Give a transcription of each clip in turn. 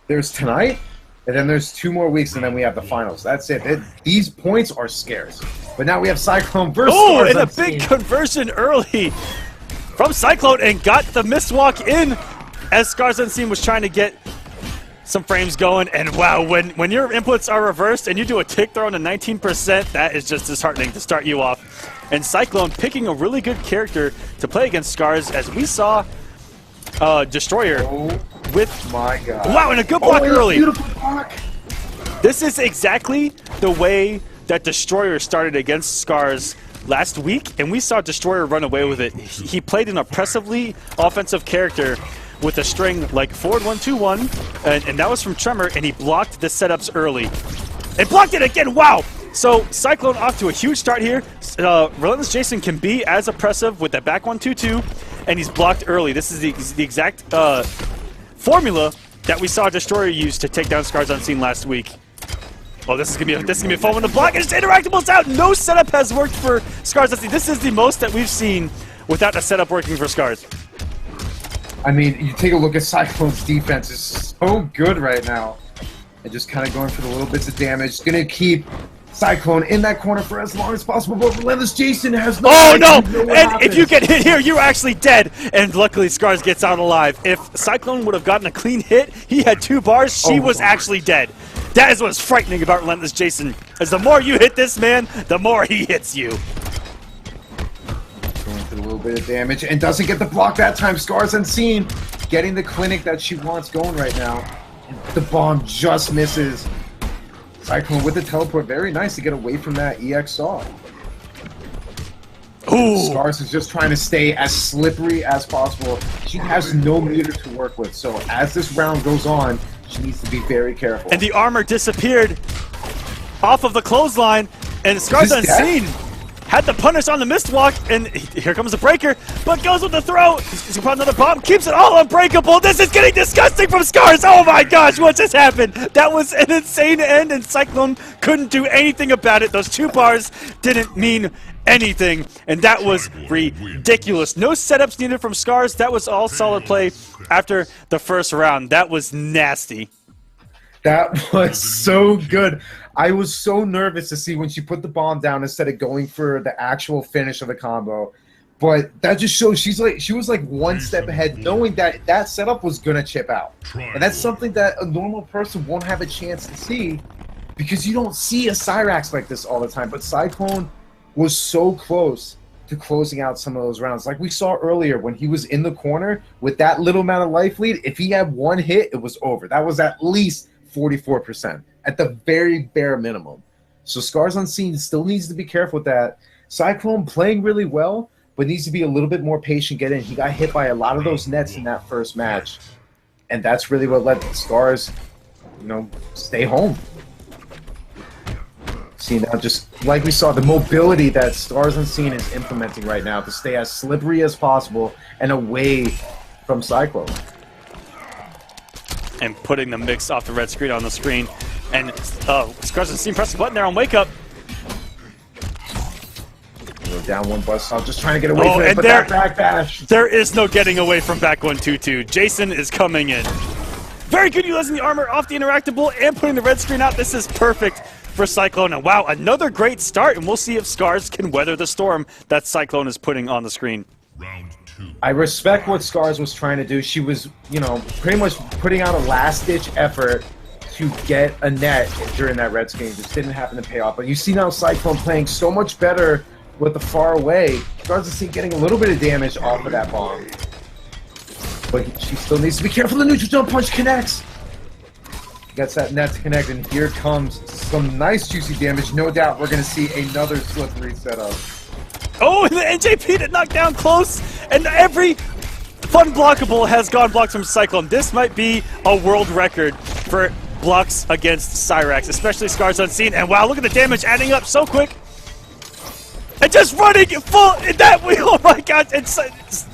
There's tonight, and then there's 2 more weeks, and then we have the finals. That's it. These points are scarce. But now we have Cyclone versus Oh, and a big conversion early from Cyclone and got the miswalk in as ScarsUnseen was trying to get some frames going. And wow, when your inputs are reversed and you do a tick throw into 19%, that is just disheartening to start you off. And Cyclone picking a really good character to play against Scars, as we saw Destroyer with... my God. Wow, and a good block early. Beautiful block. This is exactly the way that Destroyer started against Scars last week, and we saw Destroyer run away with it. He played an oppressively offensive character with a string like forward 1-2-1, and that was from Tremor, and he blocked the setups early. And blocked it again, wow! So Cyclone off to a huge start here. Relentless Jason can be as oppressive with that back 1-2-2, and he's blocked early. This is the exact formula that we saw Destroyer use to take down ScarsUnseen last week. Oh, this is gonna be a fun one to block. And Interactable's out. No setup has worked for ScarsUnseen. This is the most that we've seen without a setup working for Scars. I mean, you take a look at Cyclone's defense. It's so good right now. And just kind of going for the little bits of damage. Gonna keep Cyclone in that corner for as long as possible. But Relentless Jason has no... Oh, no! And if you get hit here, you're actually dead. And luckily, Scars gets out alive. If Cyclone would have gotten a clean hit, he had 2 bars. She was actually dead. That is what's frightening about Relentless Jason, as the more you hit this man, the more he hits you. Going for a little bit of damage, and doesn't get the block that time. ScarsUnseen getting the clinic that she wants going right now. And the bomb just misses. Cyclone with the teleport, very nice to get away from that EXR. Ooh. Scars is just trying to stay as slippery as possible. She has no meter to work with, so as this round goes on, she needs to be very careful. And the armor disappeared off of the clothesline, and ScarsUnseen had the punish on the missed walk, and here comes the breaker, but goes with the throw. He's gonna put another bomb, keeps it all unbreakable. This is getting disgusting from Scars. Oh my gosh, what just happened? That was an insane end, and Cyclone couldn't do anything about it. Those 2 bars didn't mean anything, and that was ridiculous. No setups needed from Scars. That was all solid play after the first round. That was nasty. That was so good. I was so nervous to see when she put the bomb down instead of going for the actual finish of the combo. But that just shows she was like 1 step ahead, knowing that that setup was gonna chip out. And that's something that a normal person won't have a chance to see, because you don't see a Cyrax like this all the time. But Cyclone was so close to closing out some of those rounds. Like we saw earlier when he was in the corner with that little amount of life lead, if he had 1 hit, it was over. That was at least 44% at the very bare minimum. So ScarsUnseen still needs to be careful with that. Cyclone playing really well, but needs to be a little bit more patient getting in. He got hit by a lot of those nets in that first match, and that's really what let Scars, stay home. See, now just like we saw, the mobility that ScarsUnseen is implementing right now to stay as slippery as possible and away from Cyclone. And putting the mix off the red screen on the screen. And ScarsUnseen press the button there on Wake Up. Down 1 bus stop, just trying to get away from it, but that back bash. There is no getting away from back 1-2-2. Jason is coming in. Very good utilizing the armor off the interactable and putting the red screen out. This is perfect for Cyclone. And wow, another great start, and we'll see if Scars can weather the storm that Cyclone is putting on the screen. Round 2. I respect what Scars was trying to do. She was, pretty much putting out a last-ditch effort to get a net during that red screen. Just didn't happen to pay off. But you see now Cyclone playing so much better with the far away. ScarsUnseen getting a little bit of damage off of that bomb. But she still needs to be careful. The neutral jump punch connects. Gets that net to connect, and here comes some nice juicy damage. No doubt we're going to see another slippery setup. Oh, and the NJP to knock down close, and every fun blockable has gone blocked from Cyclone. This might be a world record for blocks against Cyrax, especially ScarsUnseen. And wow, look at the damage adding up so quick. And just running full in that wheel. Oh my god,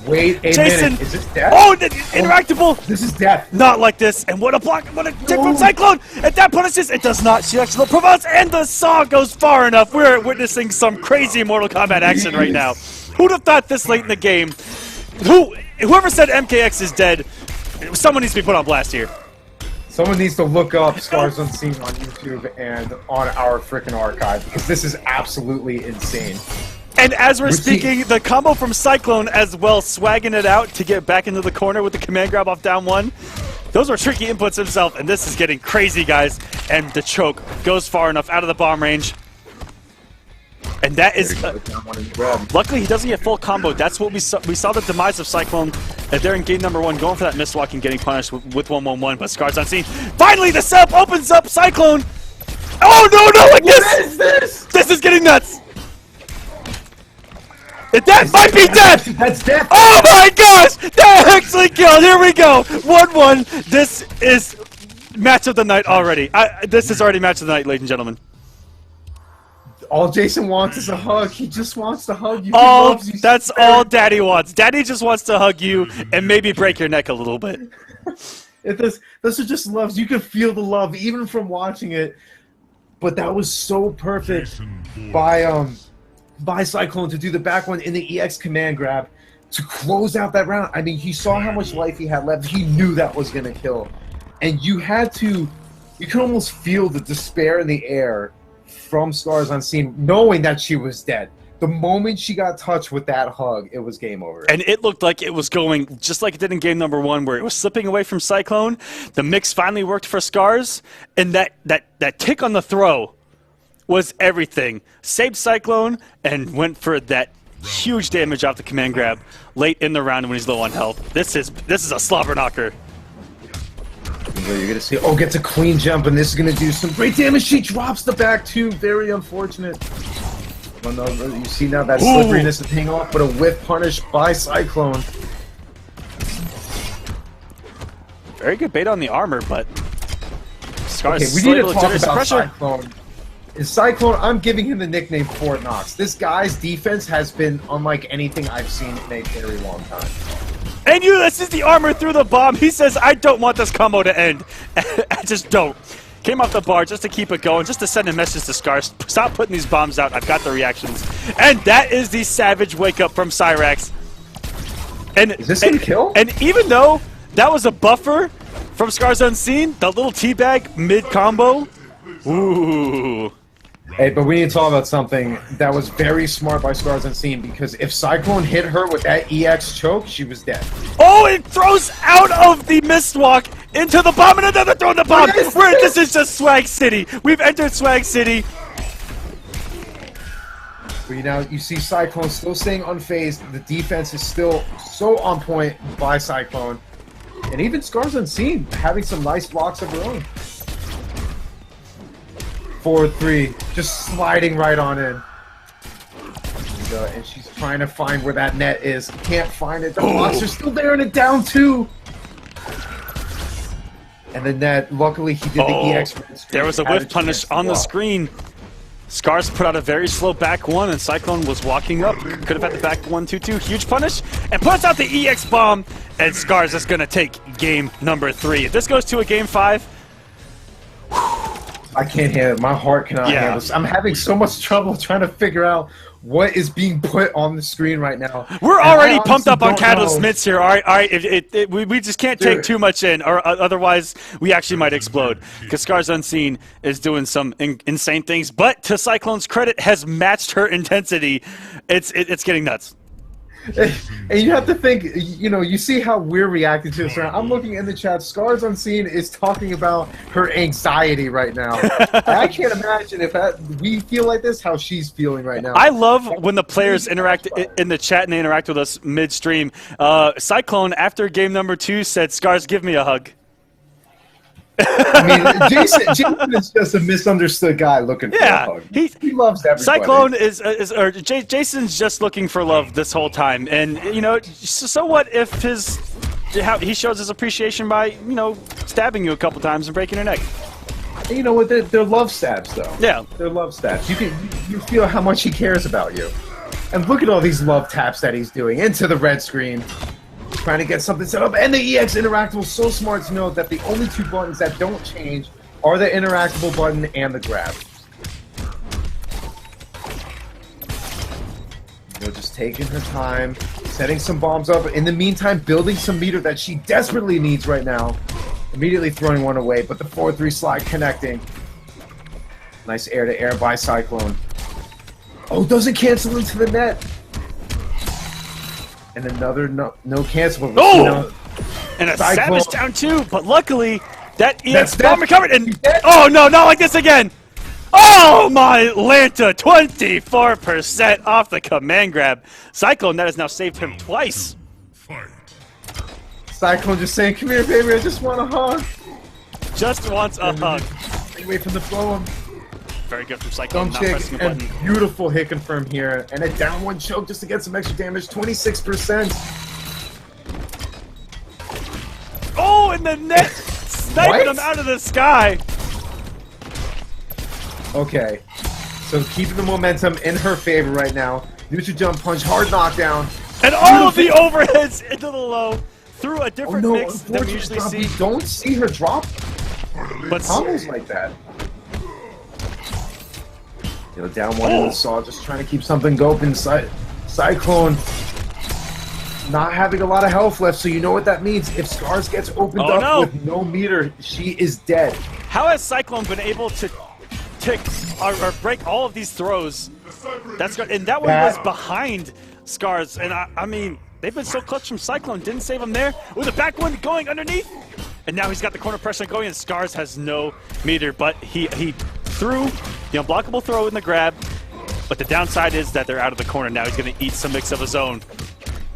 wait a Jason. minute. Is this death? Oh, interactable. This is death. Not like this. And what a block, what a tip from Cyclone. And that punishes. It does not. She actually promotes, and the saw goes far enough. We're witnessing some crazy Mortal Kombat action right now. Who'd have thought this late in the game? Whoever said MKX is dead, someone needs to be put on blast here. Someone needs to look up Scars Unseen on YouTube and on our freaking archive, because this is absolutely insane. And as we're speaking, the combo from Cyclone as well, swagging it out to get back into the corner with the command grab off down one. Those were tricky inputs himself, and this is getting crazy, guys. And the choke goes far enough out of the bomb range. And that is... luckily, he doesn't get full combo. That's what we saw the demise of Cyclone. They're in game number 1, going for that misswalk and getting punished with 1-1-1. But Scars Unseen. Finally, the setup opens up Cyclone. Oh, no, like this! What is this? This is getting nuts. That might be death! That's death! Oh my gosh! That actually killed! Here we go! 1-1. This is match of the night already. This is already match of the night, ladies and gentlemen. All Jason wants is a hug. He just wants to hug you. Oh, that's all Daddy wants. Daddy just wants to hug you and maybe break your neck a little bit. This is just loves. You can feel the love even from watching it. But that was so perfect by Cyclone to do the back one in the EX command grab to close out that round. I mean, he saw how much life he had left. He knew that was going to kill. And you could almost feel the despair in the air from Scars Unseen, knowing that she was dead. The moment she got touched with that hug, it was game over. And it looked like it was going just like it did in game number 1, where it was slipping away from Cyclone. The mix finally worked for Scars, and that tick on the throw was everything. Saved Cyclone and went for that huge damage off the command grab late in the round when he's low on health. This is a slobber knocker. You're gonna see. Oh, gets a clean jump, and this is gonna do some great damage. She drops the back two. Very unfortunate. Well, no, you see now that slipperiness is paying off, but a whiff punish by Cyclone. Very good bait on the armor, but Scars. Okay, we need to talk about Cyclone. Cyclone, I'm giving him the nickname Fort Knox. This guy's defense has been unlike anything I've seen in a very long time. And this is the armor through the bomb. He says, I don't want this combo to end. I just don't. Came off the bar just to keep it going, just to send a message to Scars. Stop putting these bombs out. I've got the reactions. And that is the savage wake-up from Cyrax. And, is this gonna kill? And even though that was a buffer from Scars Unseen, the little teabag mid-combo, ooh. Hey, but we need to talk about something that was very smart by Scars Unseen, because if Cyclone hit her with that EX choke, she was dead. Oh, it throws out of the mistwalk into the bomb, and another throw in the bomb. This is just Swag City. We've entered Swag City. But you see Cyclone still staying unfazed. The defense is still so on point by Cyclone. And even Scars Unseen having some nice blocks of her own. 4-3, just sliding right on in. And she's trying to find where that net is. Can't find it. The blocks are still there, and it down 2. And the net, luckily he did the EX. There was a whiff punish on the screen. Scars put out a very slow back 1, and Cyclone was walking up. Could have had the back 1-2-2. Huge punish, and puts out the EX bomb. And Scars is going to take game number 3. If this goes to a game 5, I can't handle it. My heart cannot handle this. I'm having so much trouble trying to figure out what is being put on the screen right now. We're already pumped up on Catalyst Mitts here. All right. We just can't take too much in, or otherwise we actually might explode. Because Scars Unseen is doing some insane things, but to Cyclone's credit, has matched her intensity. It's getting nuts. And you have to think, you see how we're reacting to this. I'm looking in the chat. Scars Unseen is talking about her anxiety right now. I can't imagine if we feel like this, how she's feeling right now. I love when the players interact in the chat and they interact with us midstream. Cyclone, after game number 2, said, "Scars, give me a hug." I mean, Jason is just a misunderstood guy looking for a hug. He loves everybody. Cyclone Jason's just looking for love this whole time, and so what if he shows his appreciation by stabbing you a couple times and breaking your neck? You know what? They're love stabs, though. Yeah, they're love stabs. You feel how much he cares about you, and look at all these love taps that he's doing into the red screen. Trying to get something set up, and the EX interactable. So smart to know that the only 2 buttons that don't change are the interactable button and the grab. Just taking her time, setting some bombs up. In the meantime, building some meter that she desperately needs right now. Immediately throwing one away, but the 4-3 slide connecting. Nice air-to-air by Cyclone. Oh, doesn't cancel into the net. And another no cancel. Oh! And a Savage down too, but luckily that EX bomb recovered. And oh no, not like this again! Oh my Lanta, 24% off the command grab. Cyclone, that has now saved him twice. Cyclone just saying, "Come here, baby, I just want a hug." Just wants a hug. Stay away from the flow. Very good from Cyclone, not pressing the and button. Beautiful hit confirm here. And a down one choke just to get some extra damage, 26%. Oh, and the net sniping him out of the sky. Okay, so keeping the momentum in her favor right now. Neutral jump punch, hard knockdown. And all of the overheads into the low through a different mix than we usually see. We don't see her drop But combos like that. You know, down one in the saw, just trying to keep something going. Cyclone not having a lot of health left, so you know what that means. If Scars gets opened up with no meter, she is dead. How has Cyclone been able to tick or break all of these throws? That's good. And that one was behind Scars. And I mean, they've been so clutch from Cyclone. Didn't save him there. With a back one going underneath. And now he's got the corner pressure going, and Scars has no meter. But he threw the unblockable throw in the grab. But the downside is that they're out of the corner. Now he's going to eat some mix of his own.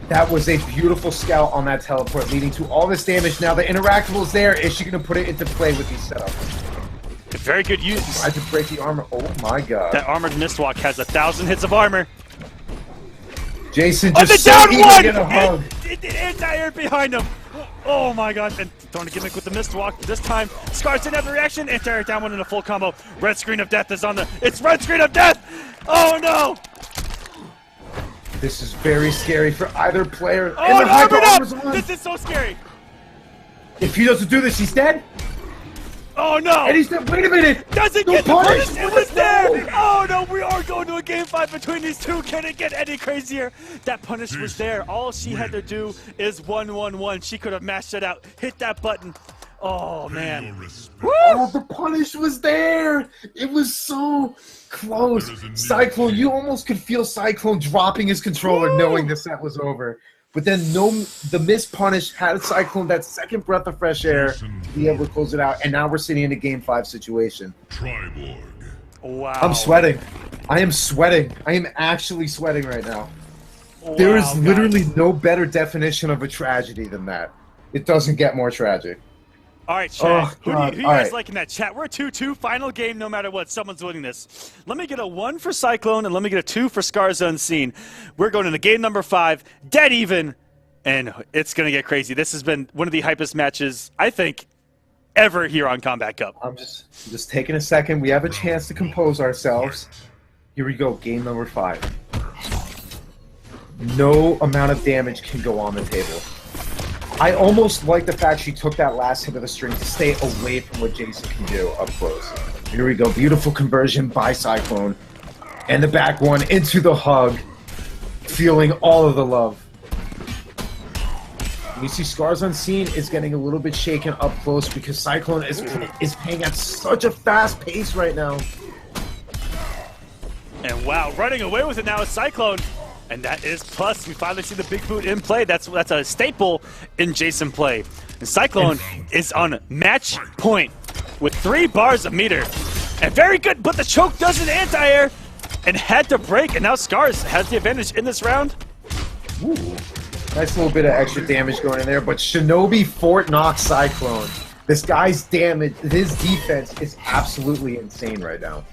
That was a beautiful scout on that teleport, leading to all this damage. Now the interactable is there. Is she going to put it into play with these setups? Very good use. Tried to break the armor. Oh my god. That armored mistwalk has 1,000 hits of armor. Jason just the down one! Get a hug. Anti-air behind him. Oh my god. And throwing a gimmick with the mistwalk. This time, Scars didn't have the reaction. Anti-air down one in a full combo. Red screen of death is on the... It's red screen of death! Oh no! This is very scary for either player. Oh, and the armor's on. This is so scary. If he doesn't do this, he's dead. Oh no! And he's dead. Wait a minute! Doesn't get the punish! It was there! Oh no, we are going to a game 5 between these two. Can it get any crazier? That punish was there. All she had to do is 1-1-1. She could have mashed it out, hit that button. Oh man. Oh, the punish was there! It was so close. Cyclone, you almost could feel Cyclone dropping his controller knowing the set was over. But then the missed punish had Cyclone that second breath of fresh air to be able to close it out, and now we're sitting in a game 5 situation. Triborg. Wow. I'm sweating. I am sweating. I am actually sweating right now. There is literally no better definition of a tragedy than that. It doesn't get more tragic. All right, chat. Who you guys like in that chat? We're a 2-2 final game no matter what. Someone's winning this. Let me get a 1 for Cyclone and let me get a 2 for ScarsUnseen. We're going into game number 5, dead even, and it's going to get crazy. This has been one of the hypest matches, I think, ever here on Kombat Cup. I'm just taking a second. We have a chance to compose ourselves. Here we go, game number 5. No amount of damage can go on the table. I almost like the fact she took that last hit of the string to stay away from what Jason can do up close. Here we go. Beautiful conversion by Cyclone. And the back one into the hug. Feeling all of the love. And you see ScarsUnseen is getting a little bit shaken up close because Cyclone is playing at such a fast pace right now. And wow, running away with it now is Cyclone. And that is plus. We finally see the big boot in play. That's a staple in Jason play. And Cyclone is on match point with 3 bars of meter. And very good, but the choke does an anti-air and had to break. And now Scars has the advantage in this round. Ooh, nice little bit of extra damage going in there. But Shinobi Fort Knox Cyclone. This guy's damage, his defense is absolutely insane right now.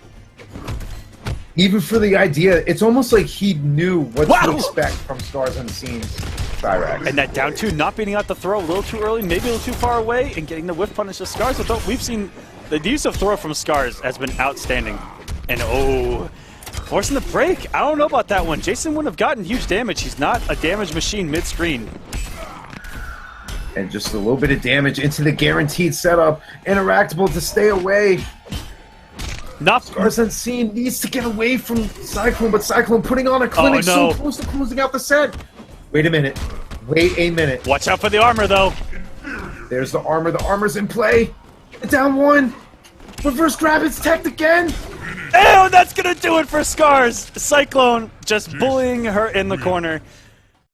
Even for the idea, it's almost like he knew what to expect from ScarsUnseen's Cyrax. And that down 2, not beating out the throw a little too early, maybe a little too far away, and getting the whiff punish of Scars. But we've seen the use of throw from Scars has been outstanding. And forcing the break. I don't know about that one. Jason wouldn't have gotten huge damage. He's not a damage machine mid-screen. And just a little bit of damage into the guaranteed setup. Interactable to stay away. ScarsUnseen needs to get away from Cyclone, but Cyclone putting on a clinic so close to closing out the set. Wait a minute. Wait a minute. Watch out for the armor, though. There's the armor. The armor's in play. Down one. Reverse grab. It's teched again. Oh, that's gonna do it for Scars. Cyclone just bullying her in the corner.